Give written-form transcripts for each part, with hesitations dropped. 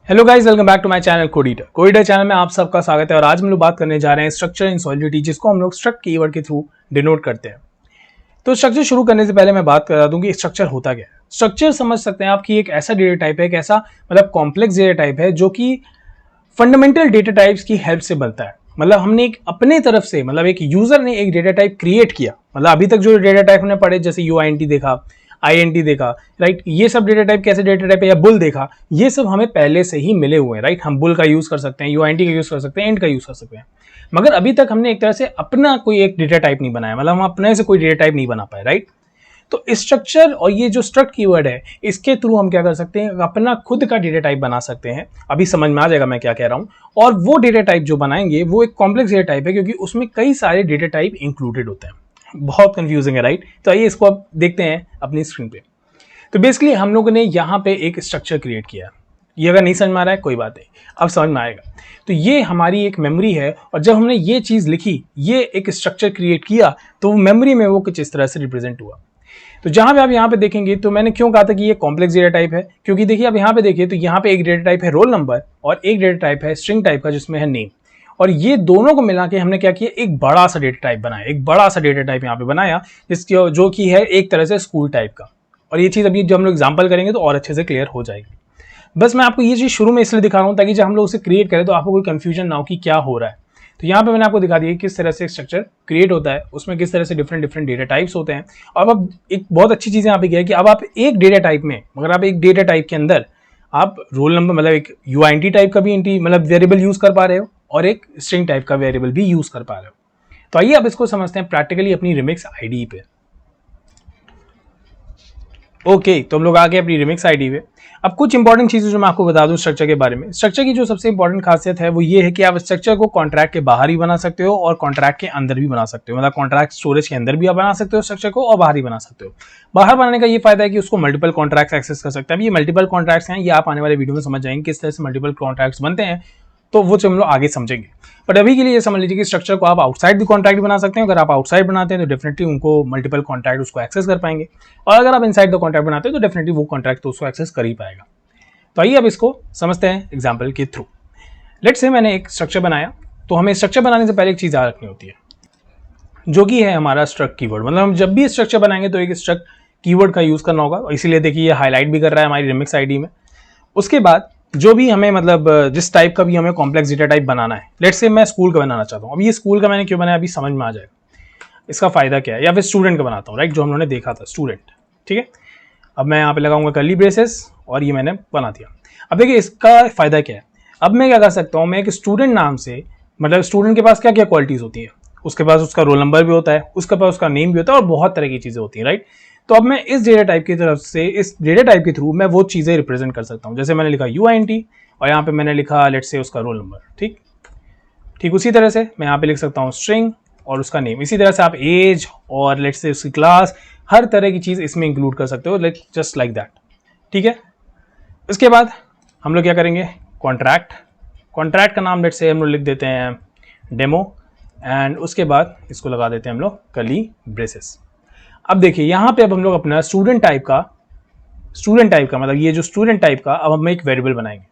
Hello guys, welcome back to my channel Coditor channel में आप सबका स्वागत है। और आज हम लोग बात करने जा रहे हैं स्ट्रक्चर इन सॉलिडिटी, जिसको हम लोग स्ट्रक्ट कीवर्ड के थ्रू डिनोट करते हैं। तो स्ट्रक्चर शुरू करने से पहले मैं बात करा दूं कि स्ट्रक्चर होता क्या है। स्ट्रक्चर समझ सकते हैं आप कि एक ऐसा डेटा टाइप है, एक ऐसा मतलब कॉम्प्लेक्स डेटा टाइप है जो कि फंडामेंटल डेटा टाइप्स की हेल्प से बनता है। मतलब हमने एक अपने तरफ से, मतलब एक यूजर ने एक डेटा टाइप क्रिएट किया। मतलब अभी तक जो डेटा टाइप हमने पढ़े, जैसे यूआईएनटी देखा, आईएनटी देखा, राइट, ये सब डेटा टाइप कैसे डेटा टाइप है, या बुल देखा, ये सब हमें पहले से ही मिले हुए हैं, राइट। हम बुल का यूज कर सकते हैं, यूआईएनटी का यूज कर सकते हैं, एंड का यूज कर सकते हैं, मगर अभी तक हमने एक तरह से अपना कोई एक डेटा टाइप नहीं बनाया। मतलब हम अपने से कोई डेटा टाइप नहीं बना पाए, राइट। तो स्ट्रक्चर और ये जो स्ट्रक्ट कीवर्ड है, इसके थ्रू हम क्या कर सकते हैं, अपना खुद का डेटा टाइप बना सकते हैं। अभी समझ में आ जाएगा मैं क्या कह रहा हूं। और वो डेटा टाइप जो बनाएंगे वो एक कॉम्प्लेक्स डेटा टाइप है, क्योंकि उसमें कई सारे डेटा टाइप इंक्लूडेड होते हैं। बहुत कंफ्यूजिंग है, राइट। तो आइए इसको अब देखते हैं अपनी स्क्रीन पे। तो बेसिकली हम लोगों ने यहाँ पे एक स्ट्रक्चर क्रिएट किया। ये अगर नहीं समझ में आ रहा है कोई बात नहीं, अब समझ में आएगा। तो ये हमारी एक मेमोरी है, और जब हमने ये चीज़ लिखी, ये एक स्ट्रक्चर क्रिएट किया, तो मेमोरी में वो कुछ इस तरह से रिप्रेजेंट हुआ। तो जहां पे आप यहाँ पे देखेंगे, तो मैंने क्यों कहा था कि ये कॉम्प्लेक्स डेटा टाइप है, क्योंकि देखिए आप यहाँ पे देखिए, तो यहाँ पे एक डेटा टाइप है रोल नंबर, और एक डेटा टाइप है स्ट्रिंग टाइप का जिसमें है नेम। और ये दोनों को मिला के हमने क्या किया, एक बड़ा सा डेटा टाइप बनाया, एक बड़ा सा डेटा टाइप यहाँ पे बनाया, जिसकी जो कि है एक तरह से स्कूल टाइप का। और ये चीज़ अभी जब हम लोग एग्जाम्पल करेंगे तो और अच्छे से क्लियर हो जाएगी। बस मैं आपको ये चीज़ शुरू में इसलिए दिखा रहा हूँ ताकि जब हम लोग उसे क्रिएट करें तो आपको कोई कंफ्यूजन ना हो कि क्या हो रहा है। तो यहाँ पे मैंने आपको दिखा दिया कि किस तरह से स्ट्रक्चर क्रिएट होता है, उसमें किस तरह से डिफरेंट डिफरेंट डेटा टाइप्स होते हैं। और अब एक बहुत अच्छी चीज़ यहाँ पे क्या है कि अब आप एक डेटा टाइप में, मगर आप एक डेटा टाइप के अंदर आप रोल नंबर, मतलब एक यूआईएनटी टाइप का भी मतलब वेरिएबल यूज कर पा रहे हो, और एक स्ट्रिंग टाइप का वेरिएबल भी यूज कर पा रहे हो। तो आइए अब इसको समझते हैं प्रैक्टिकली अपनी रिमिक्स आईडी पे। ओके, तो हम लोग आ गए अपनी रिमिक्स आईडी पे। अब कुछ इंपॉर्टेंट चीजें जो मैं आपको बता दूं स्ट्रक्चर के बारे में। स्ट्रक्चर की जो सबसे इंपॉर्टेंट खासियत है वो ये है कि आप स्ट्रक्चर को कॉन्ट्रैक्ट के बाहर ही बना सकते हो और कॉन्ट्रैक्ट के अंदर भी बना सकते हो। मतलब कॉन्ट्रैक्ट स्टोरेज के अंदर भी आप बना सकते हो स्ट्रक्चर को, और बाहर ही बना सकते हो। बाहर बनाने का ये फायदा है कि उसको मल्टीपल कॉन्ट्रैक्ट एक्सेस कर सकते हैं। अब ये मल्टीपल कॉन्ट्रैक्ट्स हैं, ये आप आने वाले वीडियो में समझ जाएंगे किस तरह से मल्टीपल कॉन्ट्रैक्ट्स बनते हैं, तो वो हम लोग आगे समझेंगे। बट अभी के लिए ये समझ लीजिए कि स्ट्रक्चर को आप आउटसाइड भी कॉन्ट्रैक्ट बना सकते हैं। अगर आप आउटसाइड बनाते हैं तो डेफिनेटली उनको मल्टीपल कॉन्ट्रैक्ट उसको एक्सेस कर पाएंगे, और अगर आप इनसाइड द कॉन्ट्रैक्ट बनाते हैं तो डेफिनेटली वो कॉन्ट्रैक्ट तो उसको एक्सेस कर ही पाएगा। तो आइए अब इसको समझते हैं एग्जाम्पल के थ्रू। लेट्स से मैंने एक स्ट्रक्चर बनाया, तो हमें स्ट्रक्चर बनाने से पहले एक चीज़ याद रखनी होती है, जो कि है हमारा स्ट्रक्ट कीवर्ड। मतलब हम जब भी स्ट्रक्चर बनाएंगे तो एक स्ट्रक्ट कीवर्ड का यूज़ करना होगा, इसीलिए देखिए ये हाईलाइट भी कर रहा है हमारी रिमिक्स आईडी में। उसके बाद जो भी हमें, मतलब जिस टाइप का भी हमें कॉम्प्लेक्स डेटा टाइप बनाना है, लेट्स से मैं स्कूल का बनाना चाहता हूँ। अब ये स्कूल का मैंने क्यों बनाया अभी समझ में आ जाएगा, इसका फायदा क्या है। या फिर स्टूडेंट का बनाता हूँ, राइट, जो हम लोगों ने देखा था स्टूडेंट, ठीक है। अब मैं यहाँ पे लगाऊंगा कर्ली ब्रेसेस, और ये मैंने बना दिया। अब देखिए इसका फायदा क्या है। अब मैं क्या कर सकता हूँ, मैं एक स्टूडेंट नाम से, मतलब स्टूडेंट के पास क्या क्या क्वालिटीज होती है, उसके पास उसका रोल नंबर भी होता है, उसके पास उसका नेम भी होता है, और बहुत तरह की चीज़ें होती हैं, राइट। तो अब मैं इस डेटा टाइप की तरफ से, इस डेटा टाइप के थ्रू मैं वो चीज़ें रिप्रेजेंट कर सकता हूँ। जैसे मैंने लिखा यूआईएनटी, और यहाँ पे मैंने लिखा लेट्स से उसका रोल नंबर, ठीक उसी तरह से मैं यहाँ पे लिख सकता हूँ स्ट्रिंग और उसका नेम। इसी तरह से आप एज और लेट्स से उसकी क्लास, हर तरह की चीज़ इसमें इंक्लूड कर सकते हो, जस्ट लाइक दैट, ठीक है। इसके बाद हम लोग क्या करेंगे, कॉन्ट्रैक्ट का नाम लेट्स से हम लोग लिख देते हैं डेमो, एंड उसके बाद इसको लगा देते हैं हम लोग कर्ली ब्रेसेस। अब देखिए यहाँ पे अब हम लोग अपना स्टूडेंट टाइप का मतलब ये जो स्टूडेंट टाइप का, अब हम एक वेरिएबल बनाएंगे।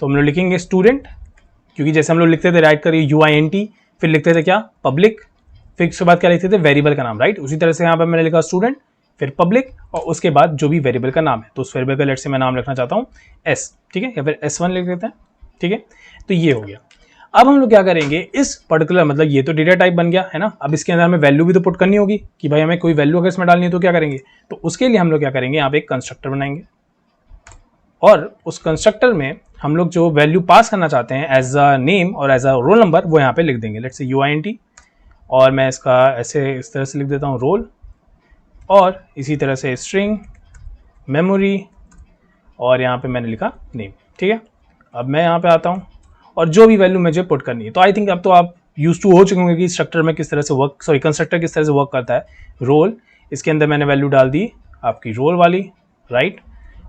तो हम लोग लिखेंगे स्टूडेंट, क्योंकि जैसे हम लोग लिखते थे राइट करिए यूआईएनटी, फिर लिखते थे क्या पब्लिक, फिर उसके बाद क्या लिखते थे वेरिएबल का नाम, राइट। उसी तरह से यहाँ पर मैंने लिखा स्टूडेंट, फिर पब्लिक, और उसके बाद जो भी वेरिएबल का नाम है, तो उस वेरिएबल का लेट से मैं नाम लिखना चाहता हूँ एस, ठीक है, या फिर S1 लिख देते हैं, ठीक है। तो ये हो गया। अब हम लोग क्या करेंगे, इस पर्टिकुलर, मतलब ये तो डेटा टाइप बन गया है ना, अब इसके अंदर हमें वैल्यू भी तो पुट करनी होगी कि भाई हमें कोई वैल्यू अगर इसमें डालनी है तो क्या करेंगे। तो उसके लिए हम लोग क्या करेंगे, यहाँ पे एक कंस्ट्रक्टर बनाएंगे, और उस कंस्ट्रक्टर में हम लोग जो वैल्यू पास करना चाहते हैं एज अ नेम और एज अ रोल नंबर, वो यहाँ पे लिख देंगे लेट्स से यूआईएनटी, और मैं इसका ऐसे इस तरह से लिख देता हूँ रोल, और इसी तरह से स्ट्रिंग, मेमोरी, और यहाँ पे मैंने लिखा नेम, ठीक है। अब मैं यहाँ पे आता हूँ, और जो भी वैल्यू मुझे पुट करनी है, तो आई थिंक अब तो आप यूज टू हो चुके होंगे कि स्ट्रक्चर में किस तरह से कंस्ट्रक्टर किस तरह से वर्क करता है। रोल, इसके अंदर मैंने वैल्यू डाल दी आपकी रोल वाली, राइट,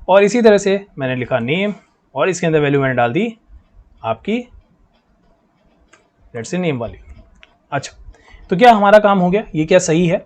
और इसी तरह से मैंने लिखा नेम, और इसके अंदर वैल्यू मैंने डाल दी आपकी लेट्स से नेम वाली। अच्छा, तो क्या हमारा काम हो गया, ये क्या सही है?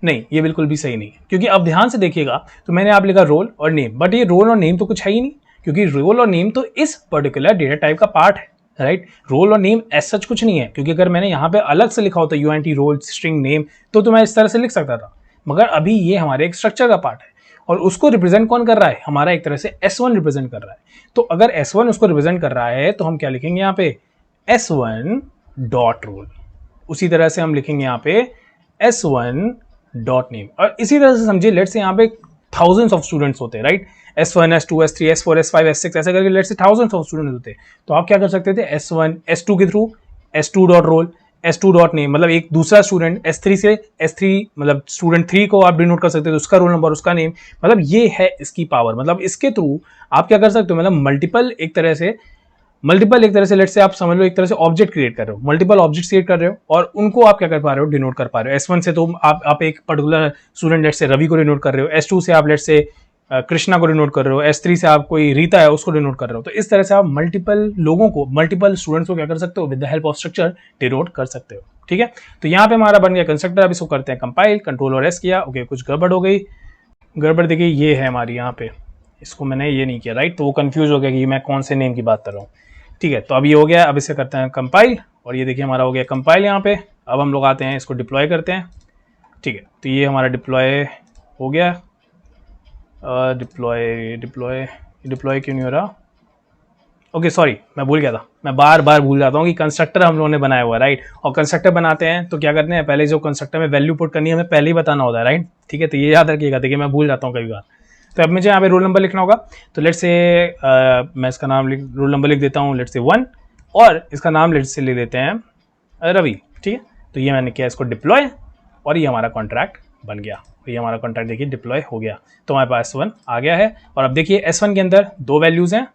नहीं, ये बिल्कुल भी सही नहीं है, क्योंकि अब ध्यान से देखिएगा, तो मैंने आप लिखा रोल और नेम, बट ये रोल और नेम तो कुछ है ही नहीं, क्योंकि रोल और नेम तो इस पर्टिकुलर डेटा टाइप का पार्ट है, राइट। रोल और नेम एज सच कुछ नहीं है, क्योंकि अगर मैंने यहाँ पे अलग से लिखा होता यूएनट रोल स्ट्रिंग नेम तो मैं इस तरह से लिख सकता था, मगर अभी ये हमारे एक स्ट्रक्चर का पार्ट है और उसको रिप्रेजेंट कौन कर रहा है, हमारा एक तरह से S1 रिप्रेजेंट कर रहा है। तो अगर S1 उसको रिप्रेजेंट कर रहा है तो हम क्या लिखेंगे यहाँ पे S1 डॉट रोल, उसी तरह से हम लिखेंगे यहाँ पे S1 डॉट नेम। और इसी तरह से समझिए लेट्स से यहाँ पे थाउजेंड्स ऑफ स्टूडेंट्स होते हैं, right. S1 S2 S3 S4 S5 S6 ऐसे करके let's say thousands of students होते हैं। तो आप क्या कर सकते थे, S1 S2 के through S2 dot roll S2 dot name, मतलब एक दूसरा स्टूडेंट S3 से S3 मतलब स्टूडेंट 3 को आप डिनोट कर सकते थे, उसका रोल नंबर उसका नेम, मतलब ये है इसकी पावर। मतलब इसके थ्रू आप क्या कर सकते हो, मतलब मल्टीपल एक तरह से लेट्स से आप समझ लो एक तरह से ऑब्जेक्ट क्रिएट कर रहे हो, मल्टीपल ऑब्जेक्ट क्रिएट कर रहे हो और उनको आप क्या कर पा रहे हो, डिनोट कर पा रहे हो। S1 से तो आप एक particular student let's say Ravi को डिनोट कर रहे हो, S2 से आप लेट्स से कृष्णा को डिनोट कर रहे हो, S3 से आप कोई रीता है उसको डिनोट कर रहे हो। तो इस तरह से आप मल्टीपल लोगों को, मल्टीपल स्टूडेंट्स को क्या कर सकते हो, with the help of structure denote कर सकते हो, ठीक है। तो यहाँ पे हमारा बन गया कंस्ट्रक्टर। अब इसको करते हैं कंपाइल, कंट्रोल और S किया, ओके कुछ गड़बड़ हो गई। गड़बड़ देखिए ये है हमारी यहाँ पे, इसको मैंने ये नहीं किया, राइट, तो वो कंफ्यूज हो गया कि मैं कौन से नेम की बात कर रहा हूँ, ठीक है। तो अब ये हो गया, अब इसे करते हैं कंपाइल और ये देखिए हमारा हो गया कंपाइल यहाँ पे। अब हम लोग आते हैं इसको डिप्लॉय करते हैं, ठीक है। तो ये हमारा डिप्लॉय हो गया। डिप्लॉय क्यों नहीं हो रहा, ओके सॉरी मैं भूल गया था, मैं बार बार भूल जाता हूँ कि कंस्ट्रक्टर हम लोगों ने बनाया हुआ है, राइट। और कंस्ट्रक्टर बनाते हैं तो क्या करते हैं, पहले जो कंस्ट्रक्टर में वैल्यू पुट करनी है हमें पहले ही बताना होता है, राइट, ठीक है। तो ये याद रखिएगा, देखिए मैं भूल जाता हूँ कई बार। तो अब मुझे यहाँ पे रोल नंबर लिखना होगा, तो लेट्स से मैं इसका नाम रोल नंबर लिख देता हूँ लेट्स से 1 और इसका नाम लेट्स से ले देते हैं रवि, ठीक है। तो ये मैंने किया इसको डिप्लॉय और ये हमारा कॉन्ट्रैक्ट बन गया। तो ये हमारा कॉन्ट्रैक्ट देखिए डिप्लॉय हो गया, तो हमारे पास S1 आ गया है। और अब देखिए S1 के अंदर दो वैल्यूज हैं,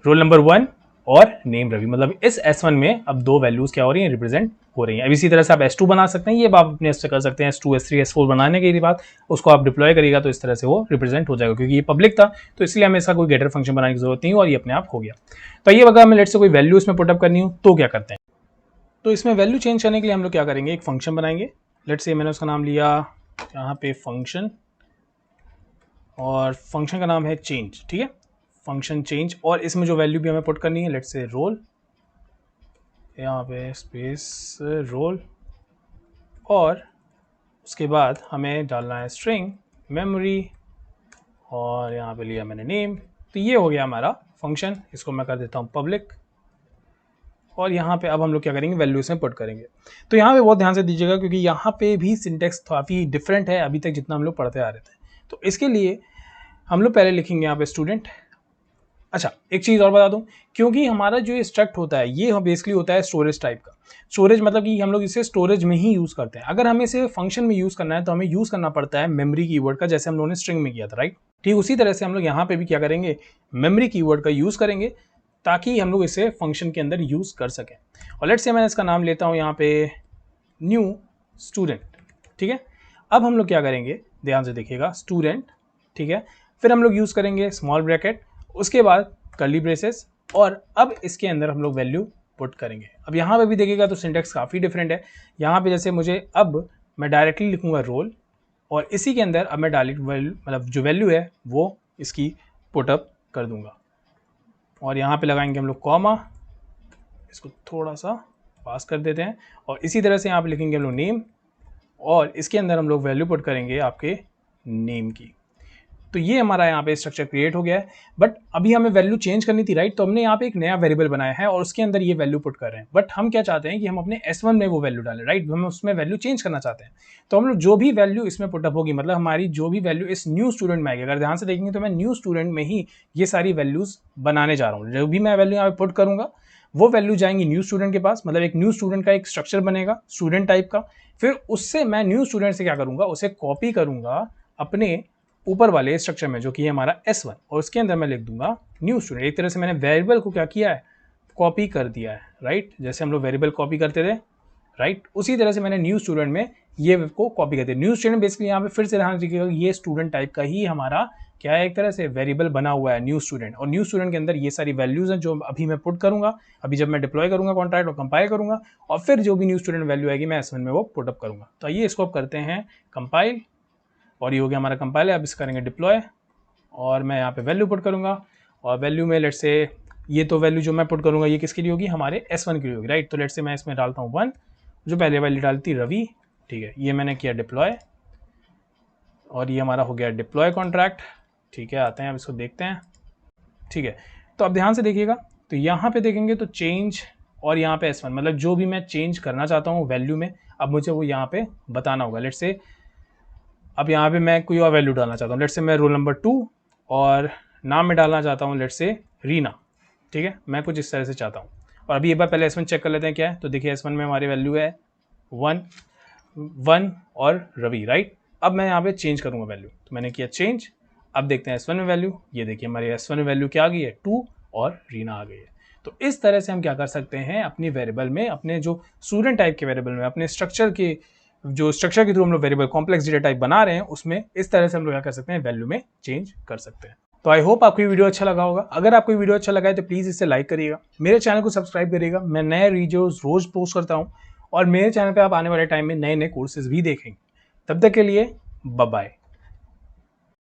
रोल नंबर 1 और नेम रवि, मतलब इस S1 में अब दो वैल्यूज क्या हो रही हैं, रिप्रेजेंट हो रही हैं। अब इसी तरह से आप S2 बना सकते हैं, ये आप अपने से कर सकते हैं, S2 S3 S4 बनाने की बात, उसको आप डिप्लॉय करिएगा तो इस तरह से वो रिप्रेजेंट हो जाएगा, क्योंकि ये पब्लिक था तो इसलिए हमें इसका कोई गेटर फंक्शन बनाने की जरूरत नहीं और ये अपने आप हो गया। तो ये अगर हमें लेट से कोई वैल्यू इसमें पुटअप करनी हो तो क्या करते हैं, तो इसमें वैल्यू चेंज करने के लिए हम लोग क्या करेंगे, एक फंक्शन बनाएंगे। लेट से मैंने उसका नाम लिया यहाँ पे फंक्शन, और फंक्शन का नाम है चेंज, ठीक है, फंक्शन चेंज। और इसमें जो वैल्यू भी हमें पुट करनी है, लेट से रोल, यहाँ पे स्पेस रोल, और उसके बाद हमें डालना है स्ट्रिंग मेमोरी, और यहाँ पे लिया मैंने नेम। तो ये हो गया हमारा फंक्शन, इसको मैं कर देता हूँ पब्लिक। और यहाँ पे अब हम लोग क्या करेंगे, वैल्यू इसमें पुट करेंगे। तो यहाँ पे बहुत ध्यान से दीजिएगा क्योंकि यहाँ पे भी सिंटेक्स काफ़ी डिफरेंट है अभी तक जितना हम लोग पढ़ते आ रहे थे। तो इसके लिए हम लोग पहले लिखेंगे यहाँ पे स्टूडेंट। अच्छा एक चीज़ और बता दूं, क्योंकि हमारा जो ये स्ट्रक्ट होता है ये बेसिकली होता है स्टोरेज टाइप का। स्टोरेज मतलब कि हम लोग इसे स्टोरेज में ही यूज़ करते हैं। अगर हमें इसे फंक्शन में यूज़ करना है तो हमें यूज़ करना पड़ता है मेमोरी कीवर्ड का, जैसे हम लोगों ने स्ट्रिंग में किया था, राइट। ठीक उसी तरह से हम लोग यहाँ पे भी क्या करेंगे, मेमोरी कीवर्ड का यूज़ करेंगे ताकि हम लोग इसे फंक्शन के अंदर यूज़ कर सकें। और लेट्स से मैं इसका नाम लेता हूँ यहाँ पे न्यू स्टूडेंट, ठीक है। अब हम लोग क्या करेंगे, ध्यान से देखिएगा, स्टूडेंट, ठीक है। फिर हम लोग यूज़ करेंगे स्मॉल ब्रैकेट, उसके बाद कर्ली ब्रेसेस, और अब इसके अंदर हम लोग वैल्यू पुट करेंगे। अब यहाँ पे भी देखिएगा तो सिंटेक्स काफ़ी डिफरेंट है। यहाँ पे जैसे मुझे अब मैं डायरेक्टली लिखूँगा रोल, और इसी के अंदर अब मैं डायरेक्ट वैल्यू मतलब जो वैल्यू है वो इसकी पुटअप कर दूंगा। और यहाँ पे लगाएंगे हम लोग कॉमा, इसको थोड़ा सा पास कर देते हैं, और इसी तरह से यहाँ पे लिखेंगे हम लोग नेम, और इसके अंदर हम लोग वैल्यू पुट करेंगे आपके नेम की। तो ये हमारा यहाँ पे स्ट्रक्चर क्रिएट हो गया है। बट अभी हमें वैल्यू चेंज करनी थी, राइट। तो हमने यहाँ पे एक नया वेरिएबल बनाया है और उसके अंदर ये वैल्यू पुट कर रहे हैं। बट हम क्या चाहते हैं कि हम अपने S1 में वो वैल्यू डालें, राइट। हम उसमें वैल्यू चेंज करना चाहते हैं। तो हम लोग जो भी वैल्यू इसमें पुटअप होगी, मतलब हमारी जो भी वैल्यू इस न्यू स्टूडेंट में आएगी, अगर ध्यान से देखेंगे तो मैं न्यू स्टूडेंट में ही ये सारी वैल्यूज बनाने जा रहा हूँ। जो भी मैं वैल्यू यहाँ पे पुट करूँगा वो वैल्यू जाएंगी न्यू स्टूडेंट के पास, मतलब एक न्यू स्टूडेंट का एक स्ट्रक्चर बनेगा स्टूडेंट टाइप का। फिर उससे मैं न्यू स्टूडेंट से क्या करूँगा, उसे कॉपी करूँगा अपने ऊपर वाले स्ट्रक्चर में जो कि है हमारा S1, और उसके अंदर मैं लिख दूंगा न्यू स्टूडेंट। एक तरह से मैंने वेरिएबल को क्या किया है, कॉपी कर दिया है, राइट। जैसे हम लोग वेरिएबल कॉपी करते थे, राइट, उसी तरह से मैंने न्यू स्टूडेंट में ये को कॉपी कर दिया। न्यू स्टूडेंट बेसिकली यहाँ पे फिर से ध्यान रखिएगा, ये स्टूडेंट टाइप का ही हमारा क्या है, एक तरह से वेरिएबल बना हुआ है न्यू स्टूडेंट। और न्यू स्टूडेंट के अंदर ये सारी वैल्यूज हैं जो अभी मैं पुट करूंगा, अभी जब मैं डिप्लॉय करूंगा कॉन्ट्रैक्ट और कंपाइल करूंगा, और फिर जो भी न्यू स्टूडेंट वैल्यू आएगी मैं S1 में वो पुटअप करूंगा। तो आइए इसको अब करते हैं कंपाइल, और ये हो गया हमारा कंपाइल है। अब इस करेंगे डिप्लॉय, और मैं यहाँ पे वैल्यू पुट करूंगा, और वैल्यू में लेट्स से ये तो वैल्यू जो मैं पुट करूँगा ये किसके लिए होगी, हमारे S1 के लिए होगी, राइट। तो लेट्स से मैं इसमें डालता हूँ 1, जो पहले वैल्यू डालती रवि, ठीक है। ये मैंने किया डिप्लॉय और ये हमारा हो गया डिप्लॉय कॉन्ट्रैक्ट, ठीक है। आते हैं अब इसको देखते हैं, ठीक है। तो अब ध्यान से देखिएगा, तो यहाँ पे देखेंगे तो चेंज और यहाँ पे S1 मतलब जो भी मैं चेंज करना चाहता हूँ वैल्यू में, अब मुझे वो यहाँ पे बताना होगा। लेट्स से अब यहाँ पे मैं कोई और वैल्यू डालना चाहता हूँ, लेट्स से मैं रोल नंबर 2 और नाम में डालना चाहता हूँ लेट्स से रीना, ठीक है। मैं कुछ इस तरह से चाहता हूँ। और अभी एक बार पहले S1 चेक कर लेते हैं क्या है। तो देखिए S1 में हमारी वैल्यू है 1 और रवि, राइट। अब मैं यहाँ पे चेंज करूँगा वैल्यू, तो मैंने किया चेंज। अब देखते हैं S1 में वैल्यू, ये देखिए हमारी S1 में वैल्यू क्या आ गई है 2 और रीना आ गई है। तो इस तरह से हम क्या कर सकते हैं अपनी वेरिएबल में, अपने जो स्टूडेंट टाइप के वेरिएबल में, अपने स्ट्रक्चर के जो स्ट्रक्चर के थ्रू हम लोग वेरिएबल कॉम्प्लेक्स डेटा टाइप बना रहे हैं उसमें इस तरह से हम लोग क्या कर सकते हैं वैल्यू में चेंज कर सकते हैं। तो आई होप आपको ये वीडियो अच्छा लगा होगा। अगर आपको ये वीडियो अच्छा लगा है तो प्लीज़ इसे लाइक करिएगा, मेरे चैनल को सब्सक्राइब करिएगा। मैं नए वीडियोस रोज पोस्ट करता हूँ और मेरे चैनल पे आप आने वाले टाइम में नए नए कोर्सेज भी देखेंगे। तब तक के लिए बाय बाय।